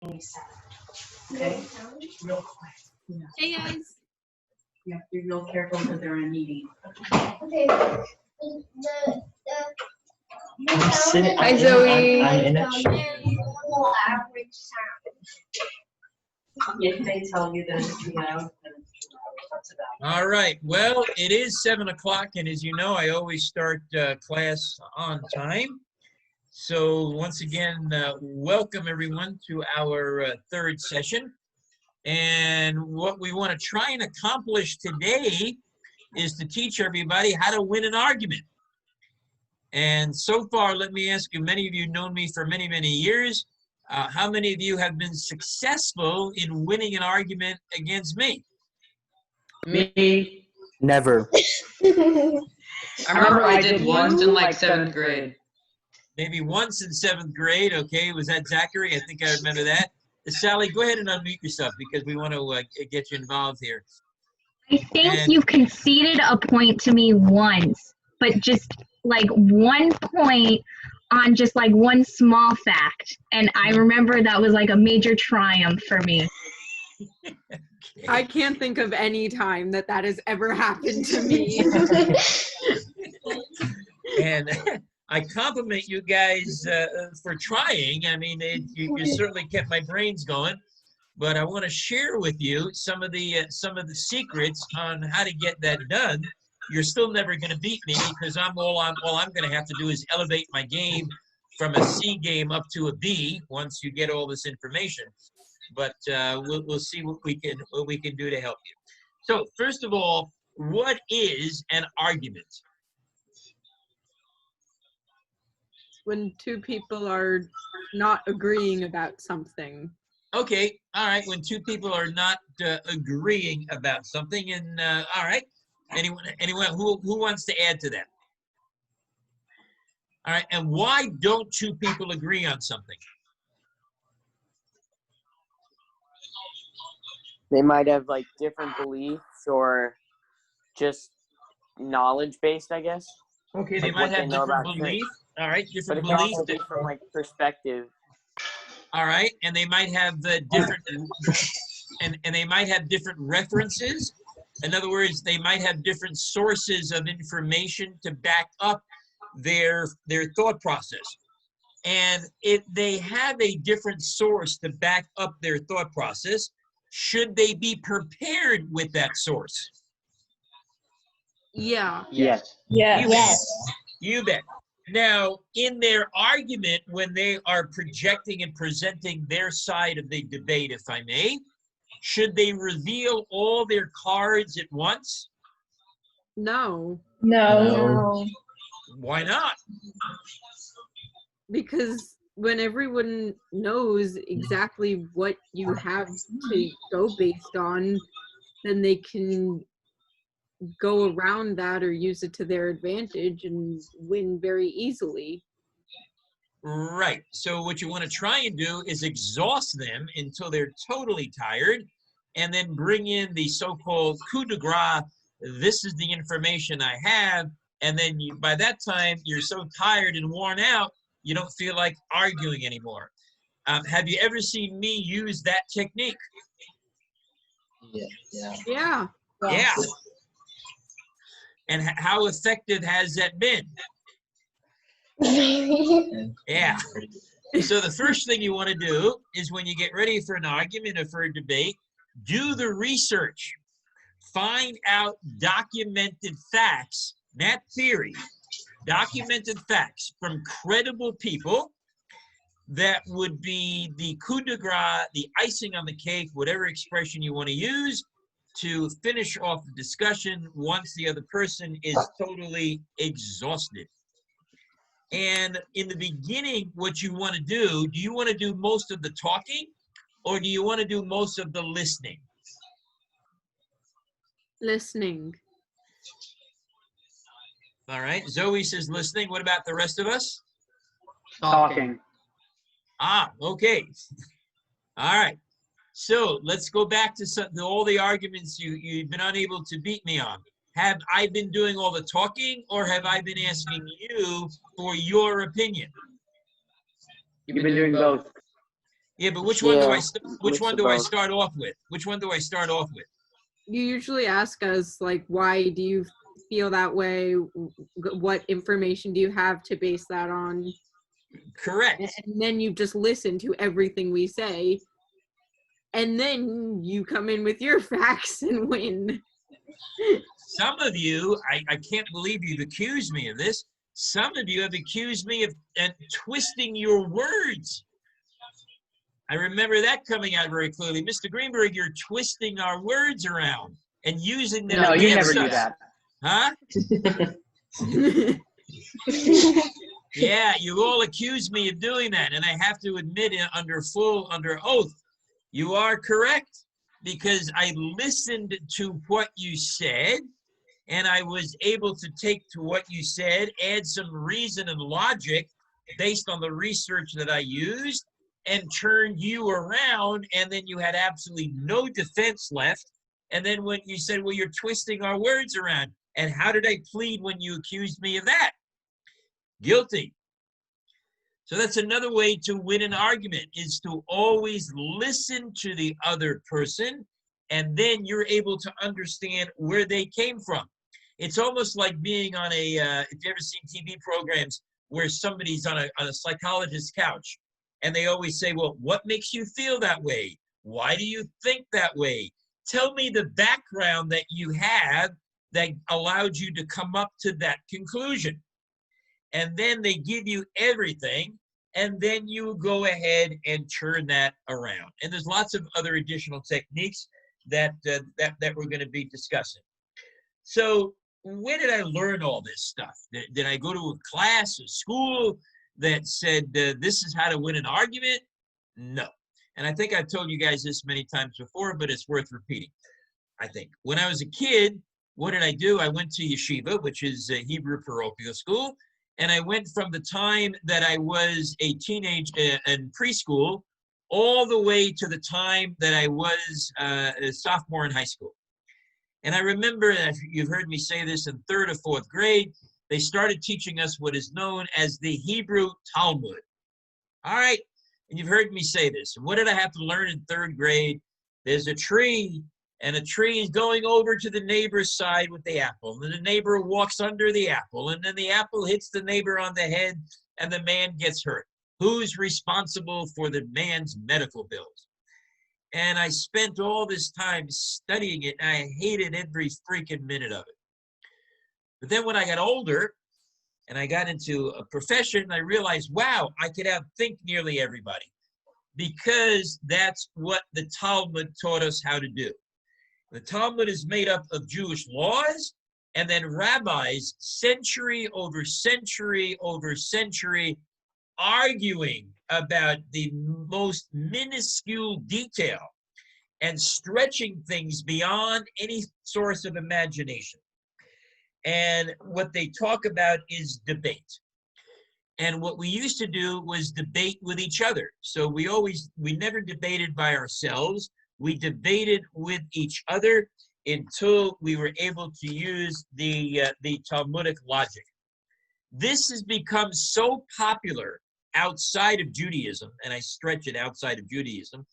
Okay, real quiet. Yeah. Hey guys. You have to be real careful because they're in a meeting. Okay. Hi, Zoe. I'm in average sound. If they tell you that it's 2 hours, then it's 2 hours. That's about All right. Well, it is 7 o'clock, and as you know, I always start class on time. So once again, welcome everyone to our third session. And what we want to try and accomplish today is to teach everybody how to win an argument. And so far, let me ask you, many of you known me for many, many years. How many of you have been successful in winning an argument against me? Me. Never. I remember I did once in like 7th grade. Maybe once in 7th grade. Okay, was that Zachary? I think I remember that. Sally, go ahead and unmute yourself because we want to get you involved here. I think you've conceded a point to me once, but just like 1 point on just like one small fact. And I remember that was like a major triumph for me. Okay. I can't think of any time that has ever happened to me. And I compliment you guys for trying. I mean, you certainly kept my brains going. But I want to share with you some of the secrets on how to get that done. You're still never going to beat me because all I'm going to have to do is elevate my game from a C game up to a B once you get all this information. But we'll see what we can do to help you. So first of all, what is an argument? When two people are not agreeing about something. Okay, all right. When two people are not agreeing about something, and all right. Anyone who wants to add to that? All right, and why don't two people agree on something? They might have like different beliefs or just knowledge based, I guess. Okay, Like they might what they have know different about beliefs. All right, But different it can beliefs. also be from like perspective. All right, and they might have different, and they might have different references. In other words, they might have different sources of information to back up their thought process. And if they have a different source to back up their thought process, should they be prepared with that source? Yeah. Yes. You bet. Now, in their argument, when they are projecting and presenting their side of the debate, if I may, should they reveal all their cards at once? No. No. Why not? Because when everyone knows exactly what you have to go based on, then they can go around that or use it to their advantage and win very easily. Right. So what you want to try and do is exhaust them until they're totally tired and then bring in the so-called coup de grace. This is the information I have. And then by that time, you're so tired and worn out, you don't feel like arguing anymore. Have you ever seen me use that technique? Yeah. Yeah. And how effective has that been? Yeah. So the first thing you want to do is when you get ready for an argument or for a debate, do the research. Find out documented facts, not theory, documented facts from credible people that would be the coup de grace, the icing on the cake, whatever expression you want to use, to finish off the discussion once the other person is totally exhausted. And in the beginning, what you want to do you want to do most of the talking or do you want to do most of the listening? Listening. All right. Zoe says listening. What about the rest of us? Talking. Ah, okay. All right. So let's go back to all the arguments you've been unable to beat me on. Have I been doing all the talking or have I been asking you for your opinion? You've been doing both. Yeah, but which one do Yeah, I which mix one of do I both. start off with? Which one do I start off with? You usually ask us, like, why do you feel that way? What information do you have to base that on? Correct. And then you just listen to everything we say. And then you come in with your facts and win. Some of you, I can't believe you've accused me of this. Some of you have accused me of twisting your words. I remember that coming out very clearly. Mr. Greenberg, you're twisting our words around and using them No, you against never do us. that. Huh? Yeah, you all accuse me of doing that, and I have to admit it under oath. You are correct, because I listened to what you said, and I was able to take to what you said, add some reason and logic based on the research that I used, and turned you around, and then you had absolutely no defense left. And then when you said, well, you're twisting our words around, and how did I plead when you accused me of that? Guilty. So that's another way to win an argument, is to always listen to the other person, and then you're able to understand where they came from. It's almost like being on a, if you've ever seen TV programs where somebody's on a psychologist's couch, and they always say, well, what makes you feel that way? Why do you think that way? Tell me the background that you have that allowed you to come up to that conclusion. And then they give you everything, and then you go ahead and turn that around. And there's lots of other additional techniques that we're going to be discussing. So where did I learn all this stuff? Did I go to a class, a school that said this is how to win an argument? No. And I think I've told you guys this many times before, but it's worth repeating, I think. When I was a kid, what did I do? I went to yeshiva, which is a Hebrew parochial school. And I went from the time that I was a teenager in preschool all the way to the time that I was a sophomore in high school. And I remember, and you've heard me say this, in 3rd or 4th grade, they started teaching us what is known as the Hebrew Talmud. All right, and you've heard me say this. And what did I have to learn in 3rd grade? There's a tree, and a tree is going over to the neighbor's side with the apple. And the neighbor walks under the apple, and then the apple hits the neighbor on the head, and the man gets hurt. Who's responsible for the man's medical bills? And I spent all this time studying it, and I hated every freaking minute of it. But then when I got older, and I got into a profession, I realized, wow, I could outthink nearly everybody, because that's what the Talmud taught us how to do. The Talmud is made up of Jewish laws, and then rabbis, century over century over century, arguing about the most minuscule detail and stretching things beyond any source of imagination. And what they talk about is debate. And what we used to do was debate with each other. So we never debated by ourselves. We debated with each other until we were able to use the Talmudic logic. This has become so popular outside of Judaism, and I stretch it outside of Judaism,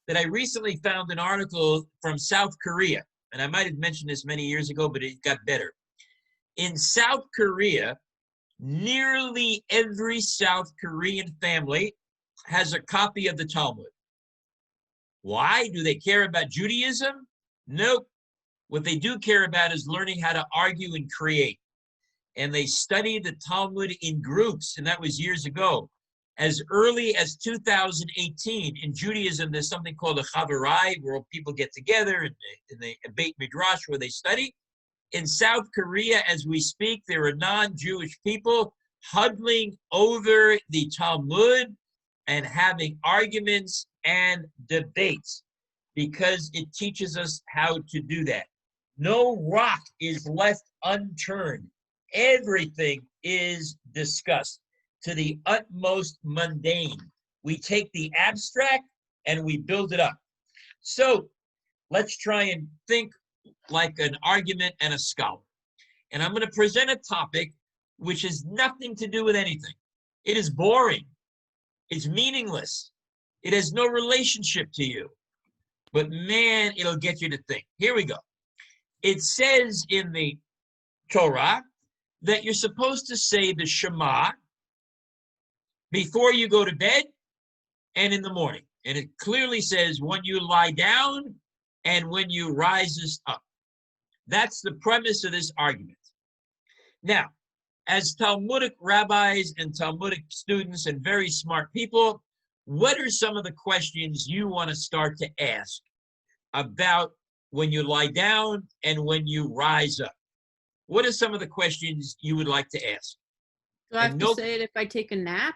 that I recently found an article from South Korea. And I might have mentioned this many years ago, but it got better. In South Korea, nearly every South Korean family has a copy of the Talmud. Why? Do they care about Judaism? Nope. What they do care about is learning how to argue and create. And they study the Talmud in groups, and that was years ago. As early as 2018, in Judaism, there's something called a Chavarai, where people get together in the Beit Midrash where they study. In South Korea, as we speak, there are non-Jewish people huddling over the Talmud and having arguments and debates, because it teaches us how to do that. No rock is left unturned. Everything is discussed to the utmost mundane. We take the abstract and we build it up. So let's try and think like an argument and a scholar. And I'm going to present a topic which has nothing to do with anything. It is boring. It's meaningless. It has no relationship to you. But man, it'll get you to think. Here we go. It says in the Torah that you're supposed to say the Shema before you go to bed and in the morning. And it clearly says when you lie down and when you rises up. That's the premise of this argument. Now, as Talmudic rabbis and Talmudic students and very smart people, what are some of the questions you want to start to ask about when you lie down and when you rise up? What are some of the questions you would like to ask? Do I have And to no- say it if I take a nap?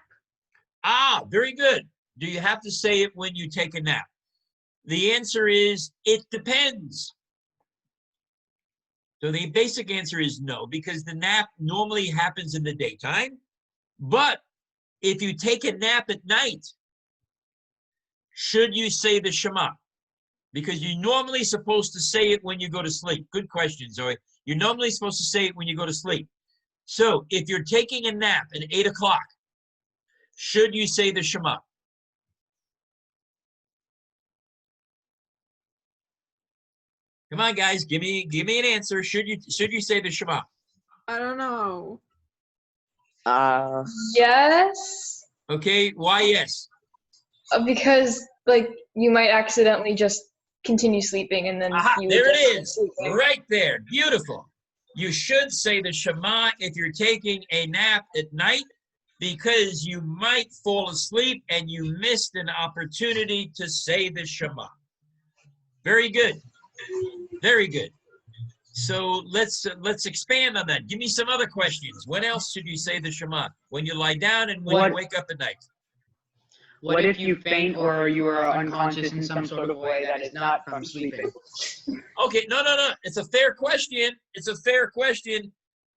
Ah, very good. Do you have to say it when you take a nap? The answer is, it depends. So the basic answer is no, because the nap normally happens in the daytime. But if you take a nap at night, should you say the Shema? Because you're normally supposed to say it when you go to sleep. Good question, Zoe. You're normally supposed to say it when you go to sleep. So if you're taking a nap at 8 o'clock, should you say the Shema? Come on, guys, give me an answer. Should you say the Shema? I don't know. Yes, Okay, why yes? because like you might accidentally just continue sleeping and then Aha, you there would it just keep is, sleeping. right there, beautiful. You should say the Shema if you're taking a nap at night, because you might fall asleep and you missed an opportunity to say the Shema. Very good, very good. So let's expand on that. Give me some other questions. When else should you say the Shema? When you lie down and when you wake up at night? What if you faint or you are unconscious in some sort of way that is not from sleeping? Okay, no. It's a fair question. It's a fair question.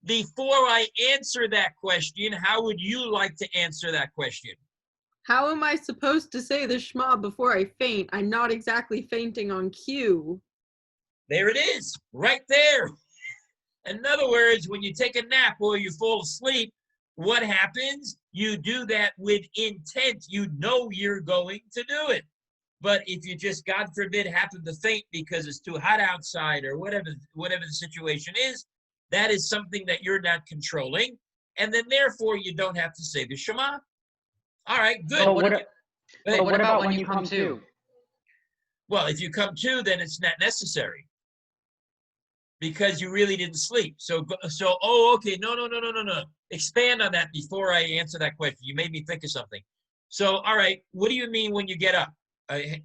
Before I answer that question, how would you like to answer that question? How am I supposed to say the Shema before I faint? I'm not exactly fainting on cue. There it is, right there. In other words, when you take a nap or you fall asleep, what happens? You do that with intent. You know you're going to do it. But if you just, God forbid, happen to faint because it's too hot outside or whatever the situation is, that is something that you're not controlling. And then therefore you don't have to say the Shema. All right, good. But what about when you come to? Well, if you come to, then it's not necessary because you really didn't sleep. So, okay, no. Expand on that before I answer that question. You made me think of something. So, all right, what do you mean when you get up?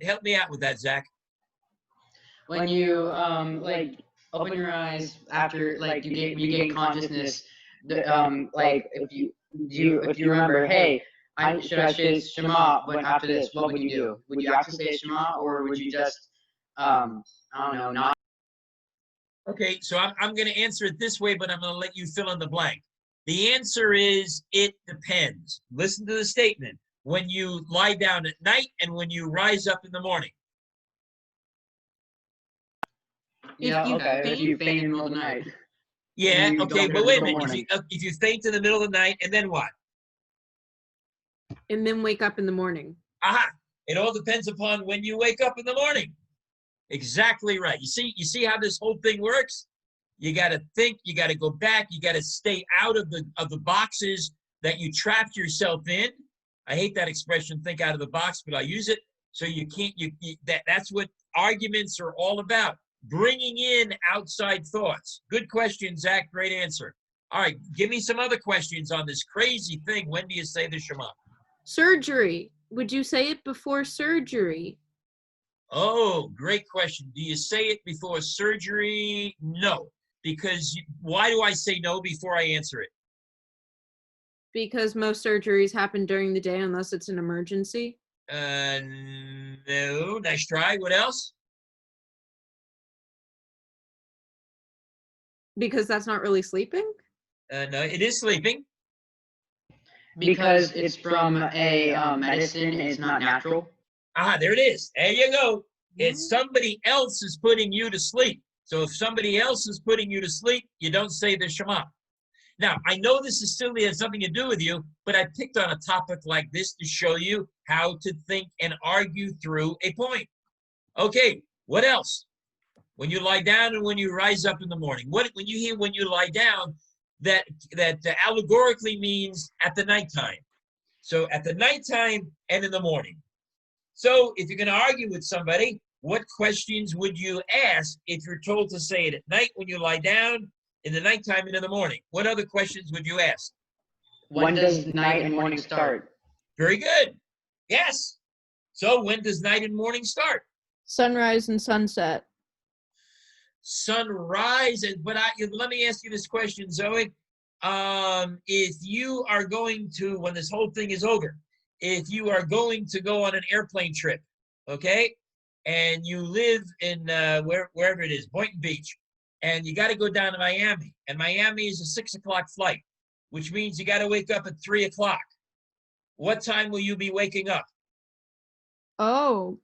Help me out with that, Zach. When you like open your eyes after like you gain consciousness, like if you remember, hey, should I say Shema when after this? What would you do? Would you actually say Shema, or would you just I don't know, not? Okay, so I'm going to answer it this way, but I'm going to let you fill in the blank. The answer is it depends. Listen to the statement. When you lie down at night and when you rise up in the morning. Yeah, you okay. faint- If you faint in the middle of the night. Yeah, You okay, don't but get wait a it minute. until If you faint in the middle of the night, and then what? And then wake up in the morning. Aha! It all depends upon when you wake up in the morning. Exactly right. You see how this whole thing works? You got to think. You got to go back. You got to stay out of the boxes that you trapped yourself in. I hate that expression, think out of the box, but I use it. So you can't. That's what arguments are all about. Bringing in outside thoughts. Good question, Zach. Great answer. All right, give me some other questions on this crazy thing. When do you say the Shema? Surgery. Would you say it before surgery? Oh, great question. Do you say it before surgery? No. Because why do I say no before I answer it? Because most surgeries happen during the day unless it's an emergency. No. Nice try. What else? Because that's not really sleeping? No, it is sleeping. Because it's from a medicine, it's not natural. Ah, there it is. There you go. It's somebody else is putting you to sleep. So if somebody else is putting you to sleep, you don't say the Shema. Now, I know this is silly, has something to do with you, but I picked on a topic like this to show you how to think and argue through a point. Okay, what else? When you lie down and when you rise up in the morning. When you hear when you lie down, that allegorically means at the nighttime. So at the nighttime and in the morning. So if you're going to argue with somebody, what questions would you ask if you're told to say it at night when you lie down, in the nighttime and in the morning? What other questions would you ask? When does night and morning start? Very good. Yes. So when does night and morning start? Sunrise and sunset. Sunrise, but let me ask you this question, Zoe. If you are going to, when this whole thing is over, if you are going to go on an airplane trip, okay, and you live in wherever it is, Boynton Beach, and you got to go down to Miami, and Miami is a 6 o'clock flight, which means you got to wake up at 3 o'clock. What time will you be waking up? Oh.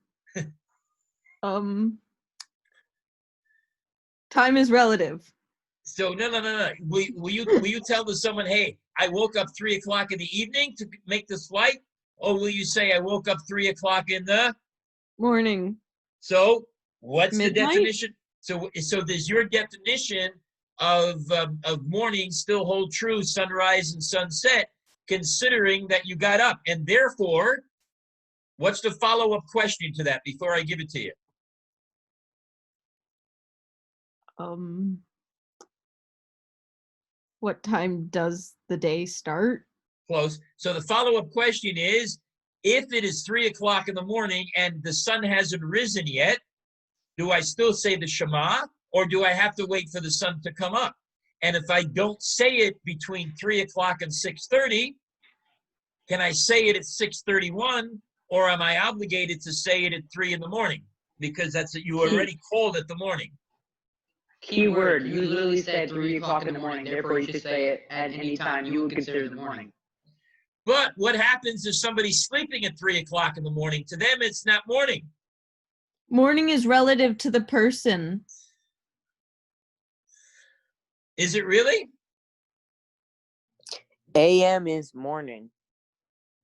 Time is relative. So no. Will you tell someone, hey, I woke up 3 o'clock in the evening to make this flight? Or will you say I woke up 3 o'clock in the Morning. So what's Midnight? the definition? So does your definition of morning still hold true, sunrise and sunset, considering that you got up? And therefore, what's the follow-up question to that before I give it to you? What time does the day start? Close. So the follow-up question is, if it is 3 o'clock in the morning and the sun hasn't risen yet, do I still say the Shema, or do I have to wait for the sun to come up? And if I don't say it between 3 o'clock and 6:30, can I say it at 6:31, or am I obligated to say it at 3 in the morning? Because that's what you already called it the morning. Key word, you literally said 3 o'clock in the morning, therefore you should say it at any time you would consider the morning. But what happens if somebody's sleeping at 3 o'clock in the morning? To them, it's not morning. Morning is relative to the person. Is it really? AM is morning.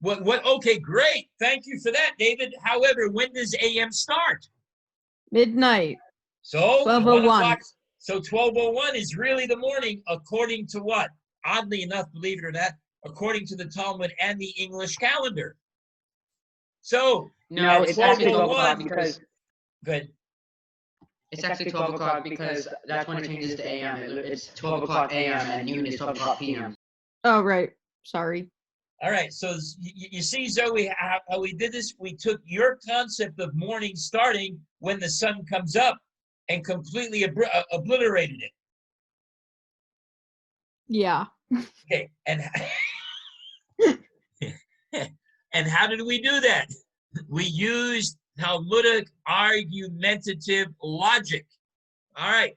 What? Okay, great. Thank you for that, David. However, when does AM start? Midnight. So 12:01. 1 o'clock. So 12:01 is really the morning, according to what? Oddly enough, believe it or not, according to the Talmud and the English calendar. So No, at it's actually 12 o'clock 12:01. because Good. it's actually 12 o'clock because that's when it changes to AM. It's 12 o'clock AM and noon is 12 o'clock PM. Oh, right. Sorry. All right. So you see, Zoe, how we did this? We took your concept of morning starting when the sun comes up and completely obliterated it. Yeah. Okay. And and how did we do that? We used Talmudic argumentative logic. All right.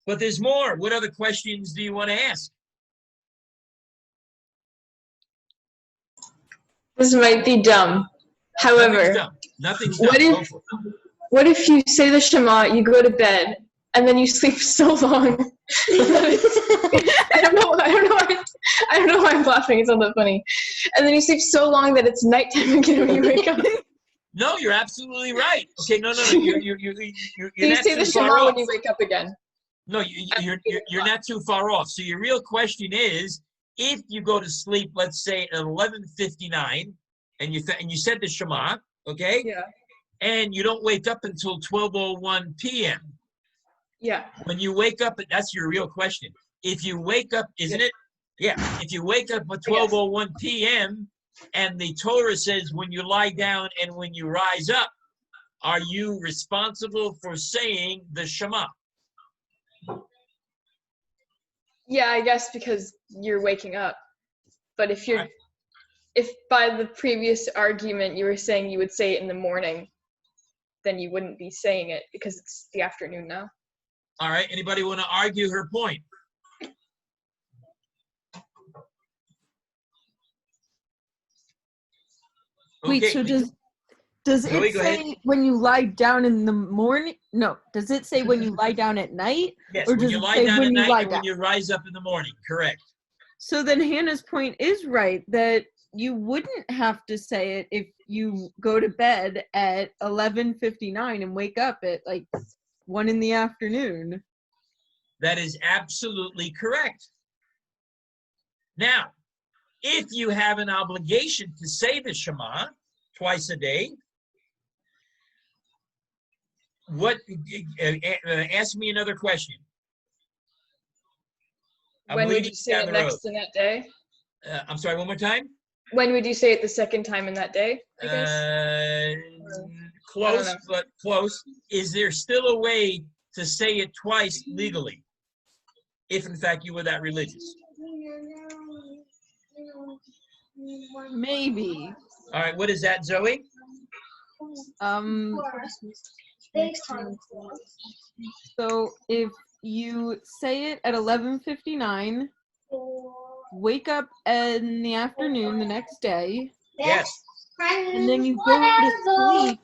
But there's more. What other questions do you want to ask? This might be dumb. However, Nothing's what dumb. if- Go for it. what if you say the Shema, you go to bed, and then you sleep so long that it's, I don't know why I'm laughing. It's not that funny. And then you sleep so long that it's nighttime again when you wake up. No, you're absolutely right. Okay, no. You're You not say the too far Shema off. when you wake up again. No, you're not too far off. So your real question is, if you go to sleep, let's say at 11:59, and you said the Shema, okay, Yeah. and you don't wake up until 12:01 p.m. Yeah. When you wake up, that's your real question. If you wake up, isn't it? Yeah. If you wake up at 12:01 p.m. and the Torah says when you lie down and when you rise up, are you responsible for saying the Shema? Yeah, I guess because you're waking up. But if you're, Right. if by the previous argument you were saying you would say it in the morning, then you wouldn't be saying it because it's the afternoon now. All right. Anybody want to argue her point? Wait, Okay, so we- does Zoe, it go ahead. say when you lie down in the morning? No, does it say when you lie down at night? yes, or when does you it lie say down when at you night lie and when down? you rise up in the morning. Correct. So then Hannah's point is right, that you wouldn't have to say it if you go to bed at 11:59 and wake up at like 1 in the afternoon. That is absolutely correct. Now, if you have an obligation to say the Shema twice a day, ask me another question. I'm When would leading you say down it the next in that day? I'm sorry, one more time? When would you say it the second time in that day, I guess? Close, know. but close. Is there still a way to say it twice legally? If in fact you were that religious. Maybe. All right, what is that, Zoe? So if you say it at 11:59, wake up in the afternoon the next day, Yes. and then you go to sleep,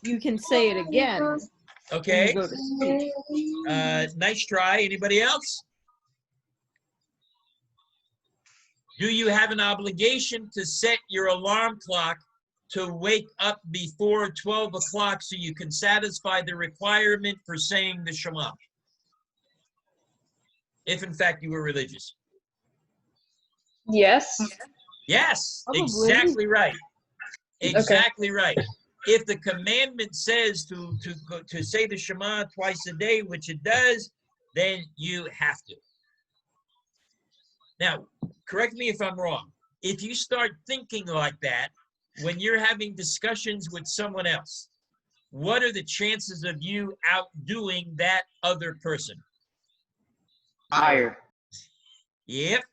you can say it again. When Okay. you go to sleep. Nice try. Anybody else? Do you have an obligation to set your alarm clock to wake up before 12 o'clock so you can satisfy the requirement for saying the Shema? If in fact you were religious. Yes. Yes, Probably. exactly right. Exactly right. If the commandment says to say the Shema twice a day, which it does, then you have to. Now, correct me if I'm wrong. If you start thinking like that when you're having discussions with someone else, what are the chances of you outdoing that other person? Higher. Yep.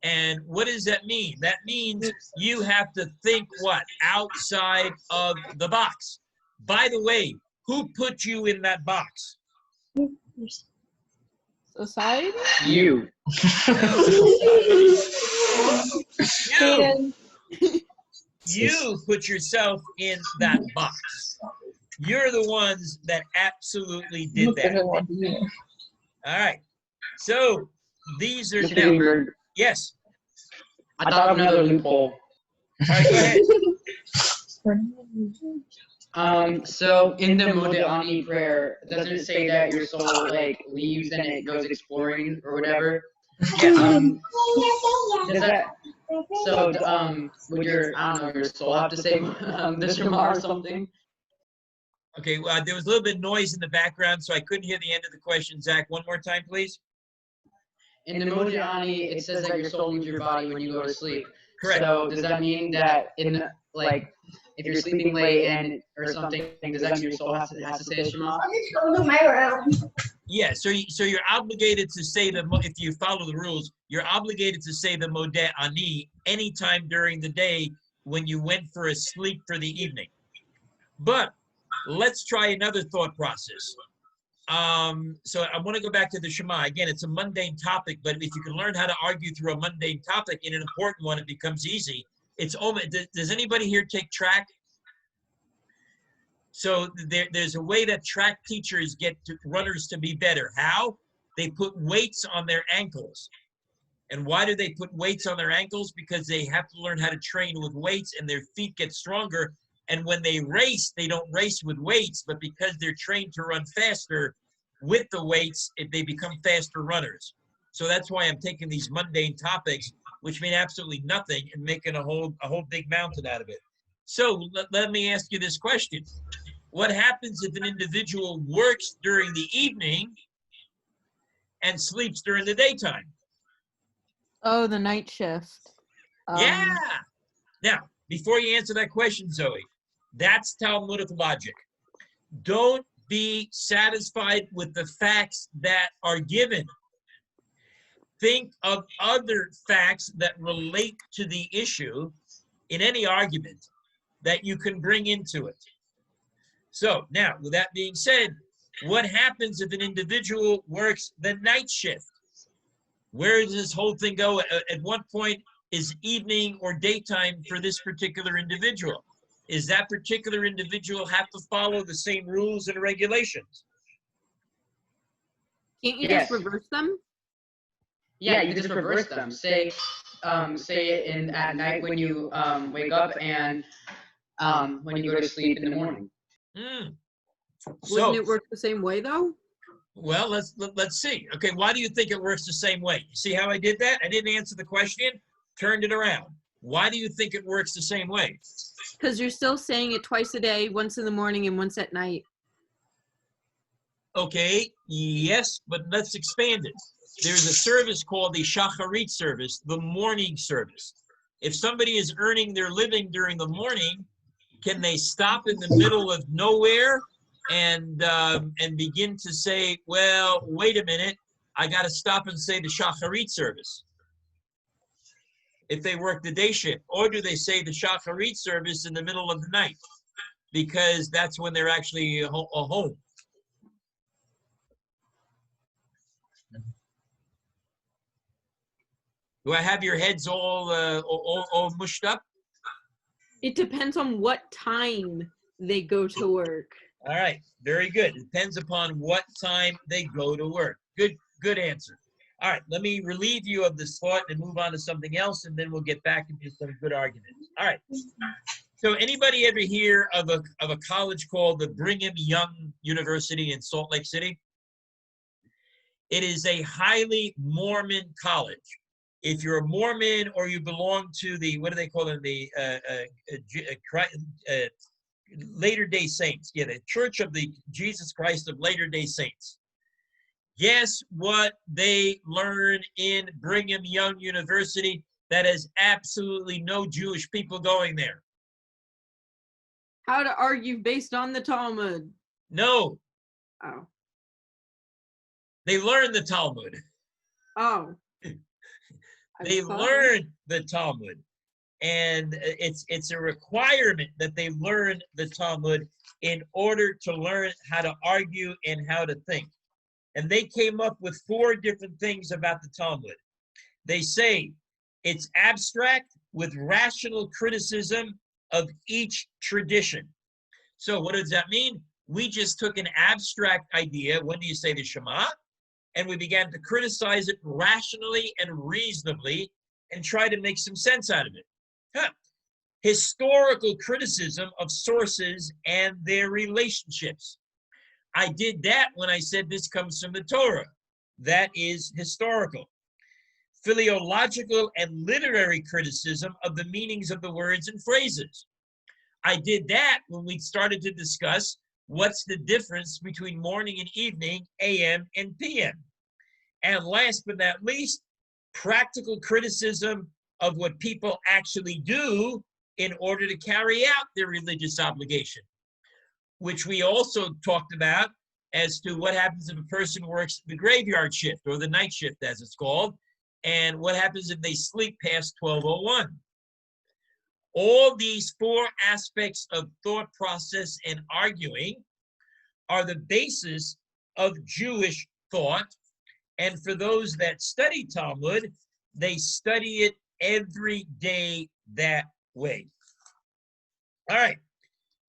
And what does that mean? That means you have to think what? Outside of the box. By the way, who put you in that box? Society? You. You put yourself in that box. You're the ones that absolutely did that. All right. So these are Mr. now. Greenberg, Yes. I thought of another loophole. All right, go ahead. So in the Modeh prayer, doesn't it say that your soul like leaves and it goes exploring or whatever? Yes. Does that would your I don't know your soul have to say the Shema or something? Okay. Well, there was a little bit of noise in the background, so I couldn't hear the end of the question. Zach, one more time, please. In the Modeh it says that your soul leaves your body when you go to sleep. Correct. So does that mean that like if you're sleeping late and or something, does that mean your soul has to say Shema? Yeah. So you're obligated to say if you follow the rules, you're obligated to say the Modeh Ani anytime during the day when you went for a sleep for the evening. But let's try another thought process. So I want to go back to the Shema. Again, it's a mundane topic, but if you can learn how to argue through a mundane topic in an important one, it becomes easy. Does anybody here take track? So there's a way that track teachers get runners to be better. How? They put weights on their ankles. And why do they put weights on their ankles? Because they have to learn how to train with weights and their feet get stronger. And when they race, they don't race with weights, but because they're trained to run faster with the weights, they become faster runners. So that's why I'm taking these mundane topics, which mean absolutely nothing, and making a whole big mountain out of it. So let me ask you this question. What happens if an individual works during the evening and sleeps during the daytime? Oh, the night shift. Yeah. Now, before you answer that question, Zoe, that's Talmudic logic. Don't be satisfied with the facts that are given. Think of other facts that relate to the issue in any argument that you can bring into it. So now, with that being said, what happens if an individual works the night shift? Where does this whole thing go? At what point is evening or daytime for this particular individual? Is that particular individual have to follow the same rules and regulations? Can't you Yes. just reverse them? Yeah, you just reverse them. Say say it at night when you wake up and when you go to sleep in the morning. Mm. Wouldn't So, it work the same way though? well, let's see. Okay, why do you think it works the same way? You see how I did that? I didn't answer the question, turned it around. Why do you think it works the same way? Because you're still saying it twice a day, once in the morning and once at night. Okay, yes, but let's expand it. There's a service called the Shacharit service, the morning service. If somebody is earning their living during the morning, can they stop in the middle of nowhere and begin to say, well, wait a minute, I got to stop and say the Shacharit service if they work the day shift? Or do they say the Shacharit service in the middle of the night because that's when they're actually home? Do I have your heads all mushed up? It depends on what time they go to work. All right, very good. It depends upon what time they go to work. Good answer. All right, let me relieve you of this thought and move on to something else, and then we'll get back into some good arguments. All right. So anybody ever hear of a college called the Brigham Young University in Salt Lake City? It is a highly Mormon college. If you're a Mormon or you belong to the, what do they call them, the Latter-day Saints, yeah, the Church of the Jesus Christ of Latter-day Saints. Guess what they learn in Brigham Young University that has absolutely no Jewish people going there? How to argue based on the Talmud. No, Oh. they learn the Talmud. Oh. They learn the Talmud. And it's a requirement that they learn the Talmud in order to learn how to argue and how to think. And they came up with 4 different things about the Talmud. They say it's abstract with rational criticism of each tradition. So what does that mean? We just took an abstract idea, when do you say the Shema? And we began to criticize it rationally and reasonably and try to make some sense out of it. Historical criticism of sources and their relationships. I did that when I said this comes from the Torah. That is historical. Philological and literary criticism of the meanings of the words and phrases. I did that when we started to discuss what's the difference between morning and evening, AM and PM. And last but not least, practical criticism of what people actually do in order to carry out their religious obligation, which we also talked about as to what happens if a person works the graveyard shift or the night shift, as it's called, and what happens if they sleep past 12:01. All these 4 aspects of thought process and arguing are the basis of Jewish thought. And for those that study Talmud, they study it every day that way. All right.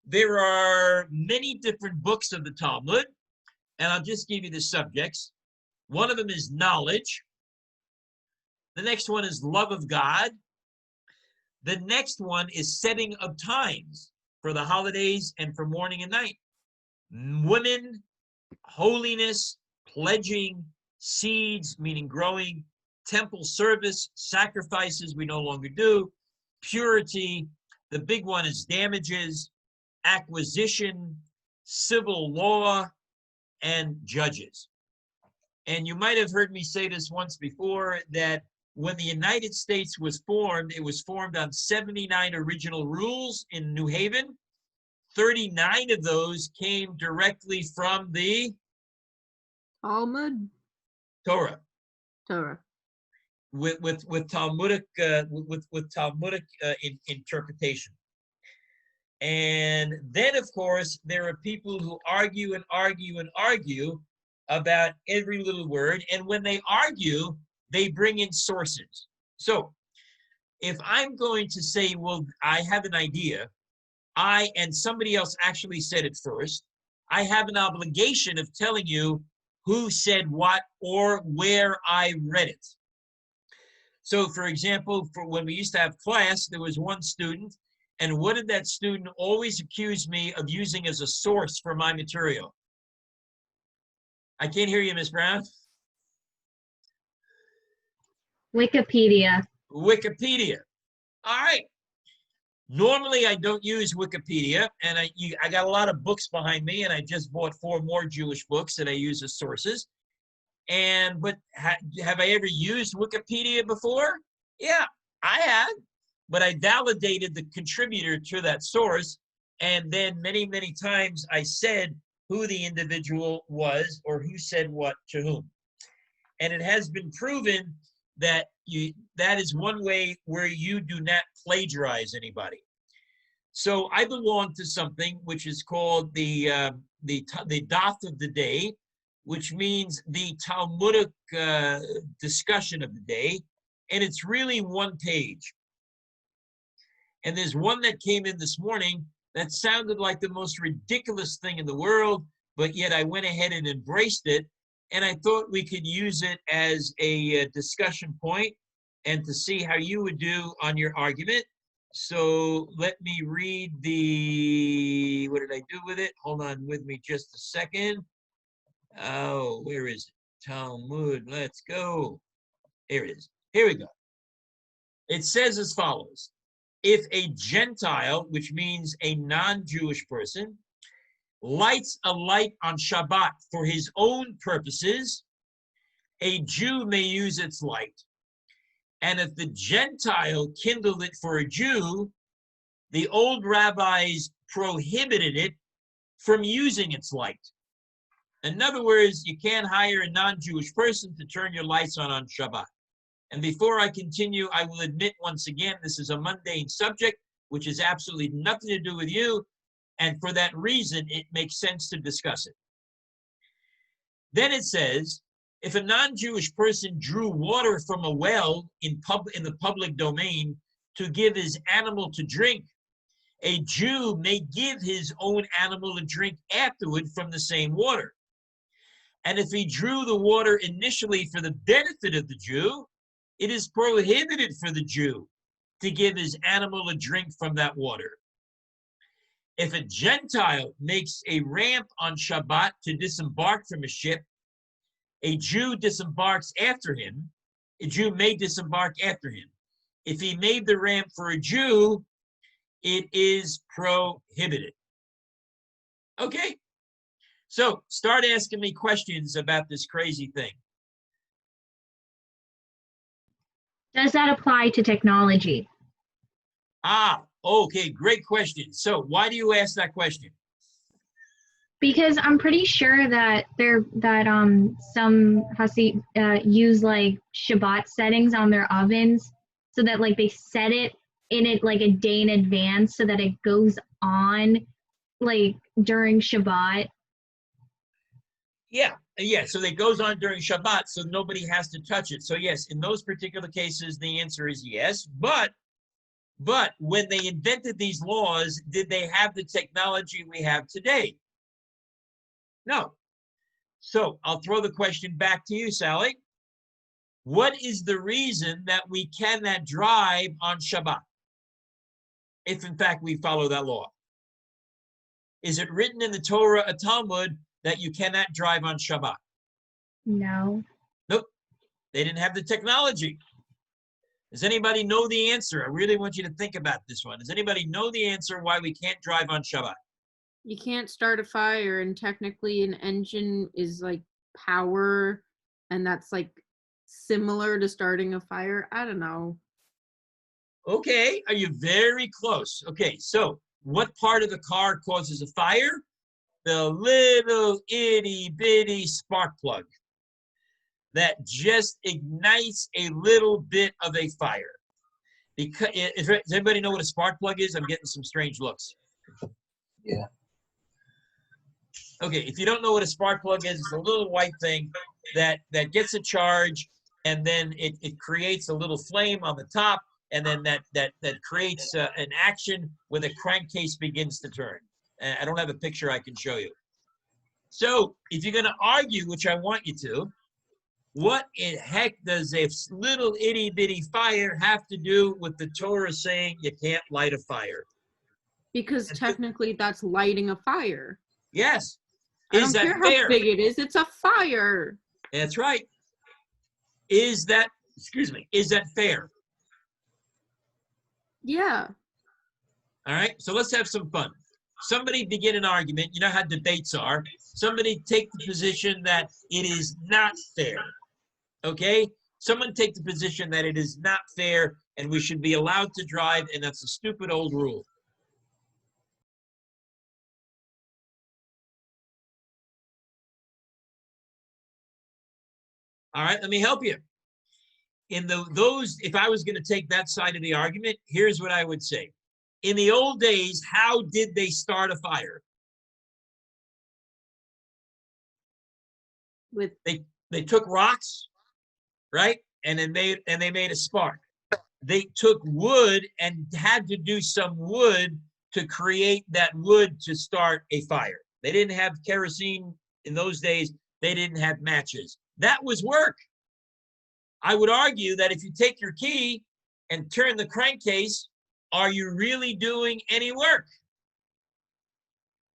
There are many different books of the Talmud, and I'll just give you the subjects. One of them is knowledge. The next one is love of God. The next one is setting of times for the holidays and for morning and night. Women, holiness, pledging, seeds, meaning growing, temple service, sacrifices we no longer do, purity. The big one is damages, acquisition, civil law, and judges. And you might have heard me say this once before, that when the United States was formed, it was formed on 79 original rules in New Haven. 39 of those came directly from the Talmud? Torah, Torah. with Talmudic interpretation. And then, of course, there are people who argue and argue and argue about every little word. And when they argue, they bring in sources. So if I'm going to say, well, I have an idea, and somebody else actually said it first, I have an obligation of telling you who said what or where I read it. So for example, for when we used to have class, there was one student, and what did that student always accuse me of using as a source for my material? I can't hear you, Miss Brown. Wikipedia. Wikipedia. All right. Normally, I don't use Wikipedia, and I got a lot of books behind me, and I just bought 4 more Jewish books that I use as sources. But have I ever used Wikipedia before? Yeah, I have. But I validated the contributor to that source, and then many, many times I said who the individual was or who said what to whom. And it has been proven that that is one way where you do not plagiarize anybody. So I belong to something which is called the Daf of the day, which means the Talmudic discussion of the day, and it's really 1 page. And there's one that came in this morning that sounded like the most ridiculous thing in the world, but yet I went ahead and embraced it, and I thought we could use it as a discussion point and to see how you would do on your argument. So let me read what did I do with it? Hold on with me just a second. Oh, where is it? Talmud, let's go. Here it is. Here we go. It says as follows. If a Gentile, which means a non-Jewish person, lights a light on Shabbat for his own purposes, a Jew may use its light. And if the Gentile kindled it for a Jew, the old rabbis prohibited it from using its light. In other words, you can't hire a non-Jewish person to turn your lights on Shabbat. And before I continue, I will admit once again, this is a mundane subject, which has absolutely nothing to do with you. And for that reason, it makes sense to discuss it. Then it says, if a non-Jewish person drew water from a well in the public domain to give his animal to drink, a Jew may give his own animal a drink afterward from the same water. And if he drew the water initially for the benefit of the Jew, it is prohibited for the Jew to give his animal a drink from that water. If a Gentile makes a ramp on Shabbat to disembark from a ship, a Jew disembarks after him. A Jew may disembark after him. If he made the ramp for a Jew, it is prohibited. Okay? So start asking me questions about this crazy thing. Does that apply to technology? Okay, great question. So why do you ask that question? Because I'm pretty sure that some Hasi use like Shabbat settings on their ovens, so that like they set it in it like a day in advance, so that it goes on like during Shabbat. Yeah. So it goes on during Shabbat, so nobody has to touch it. So yes, in those particular cases, the answer is yes. But when they invented these laws, did they have the technology we have today? No. So I'll throw the question back to you, Sally. What is the reason that we cannot drive on Shabbat, if in fact we follow that law? Is it written in the Torah, a Talmud, that you cannot drive on Shabbat? No. Nope. They didn't have the technology. Does anybody know the answer? I really want you to think about this one. Does anybody know the answer why we can't drive on Shabbat? You can't start a fire, and technically an engine is like power, and that's like similar to starting a fire. I don't know. Okay, are you very close? Okay, so what part of the car causes a fire? The little itty bitty spark plug that just ignites a little bit of a fire. Because does anybody know what a spark plug is? I'm getting some strange looks. Yeah. Okay, if you don't know what a spark plug is, it's a little white thing that gets a charge, and then it creates a little flame on the top, and then that creates an action where the crankcase begins to turn. I don't have a picture I can show you. So if you're going to argue, which I want you to, What in heck does a little itty bitty fire have to do with the Torah saying you can't light a fire? Because technically that's lighting a fire. Yes. I Is don't care that fair? how big it is, it's a fire. That's right. Is that, excuse me, is that fair? Yeah. All right, so let's have some fun. Somebody begin an argument. You know how debates are. Somebody take the position that it is not fair. Okay? Someone take the position that it is not fair and we should be allowed to drive, and that's a stupid old rule. All right, let me help you. In those, if I was going to take that side of the argument, here's what I would say. In the old days, how did they start a fire? With They took rocks, right? And then they made a spark. They took wood and had to do some wood to create that wood to start a fire. They didn't have kerosene in those days. They didn't have matches. That was work. I would argue that if you take your key and turn the crankcase, are you really doing any work?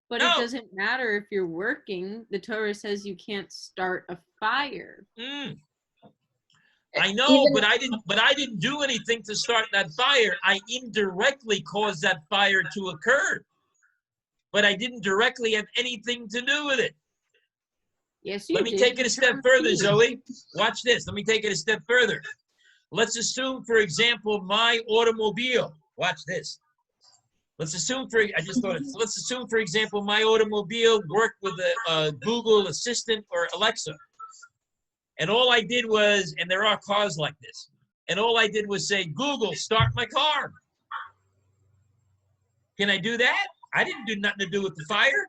But No. it doesn't matter if you're working. The Torah says you can't start a fire. I know, Even- but I didn't do anything to start that fire. I indirectly caused that fire to occur. But I didn't directly have anything to do with it. Yes, you Let me did. take it a You step turned further, key. Zoe. Watch this. Let me take it a step further. Let's assume, for example, my automobile. Watch this. Let's assume, let's assume, for example, my automobile worked with a Google Assistant or Alexa. And all I did was, and there are cars like this, and all I did was say, Google, start my car. Can I do that? I didn't do nothing to do with the fire.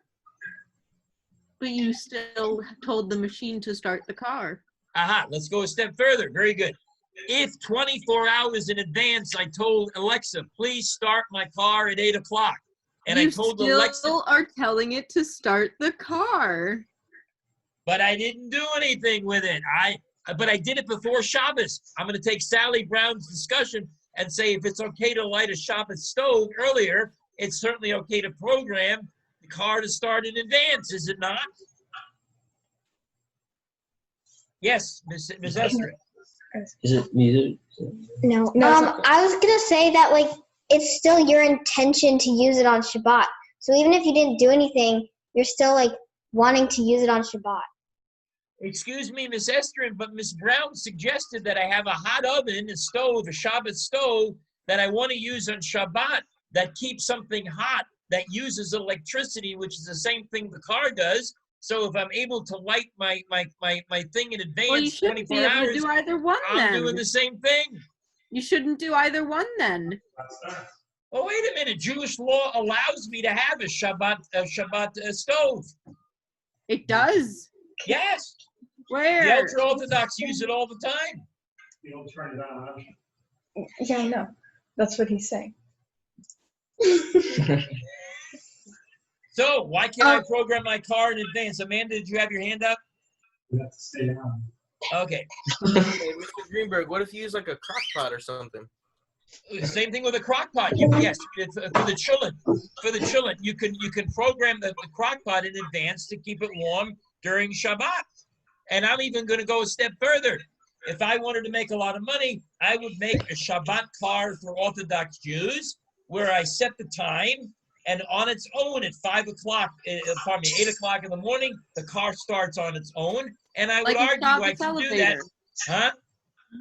But you still told the machine to start the car. Aha, let's go a step further. Very good. If 24 hours in advance I told Alexa, please start my car at 8 o'clock, and you I told still Alexa, are telling it to start the car. but I didn't do anything with it. But I did it before Shabbos. I'm going to take Sally Brown's discussion and say if it's okay to light a Shabbos stove earlier, it's certainly okay to program the car to start in advance, is it not? Yes, Ms. Esther. Is it music? No. I was gonna say that like it's still your intention to use it on Shabbat. So even if you didn't do anything, you're still like wanting to use it on Shabbat. Excuse me, Miss Esther, but Miss Brown suggested that I have a hot oven, a stove, a Shabbat stove that I want to use on Shabbat that keeps something hot that uses electricity, which is the same thing the car does. So if I'm able to light my thing in advance, Well, you shouldn't 24 be able hours, to do either one I'm then. doing the same thing. You shouldn't do either one then. Oh, wait a minute. Jewish law allows me to have a Shabbat stove. It does. Yes. The Where? ultra-Orthodox use it all the time. You don't turn it on. Yeah, I know. That's what he's saying. So why can't I program my car in advance? Amanda, did you have your hand up? You have to stay down. Okay. Hey, Mr. Greenberg, what if you use like a crock pot or something? Same thing with a crock pot. Yes, for the children. For the children, you can program the crock pot in advance to keep it warm during Shabbat. And I'm even going to go a step further. If I wanted to make a lot of money, I would make a Shabbat car for Orthodox Jews where I set the time, and on its own at 8 o'clock in the morning, the car starts on its own. And I would Like a argue I Shabbos can do that. elevator. Huh?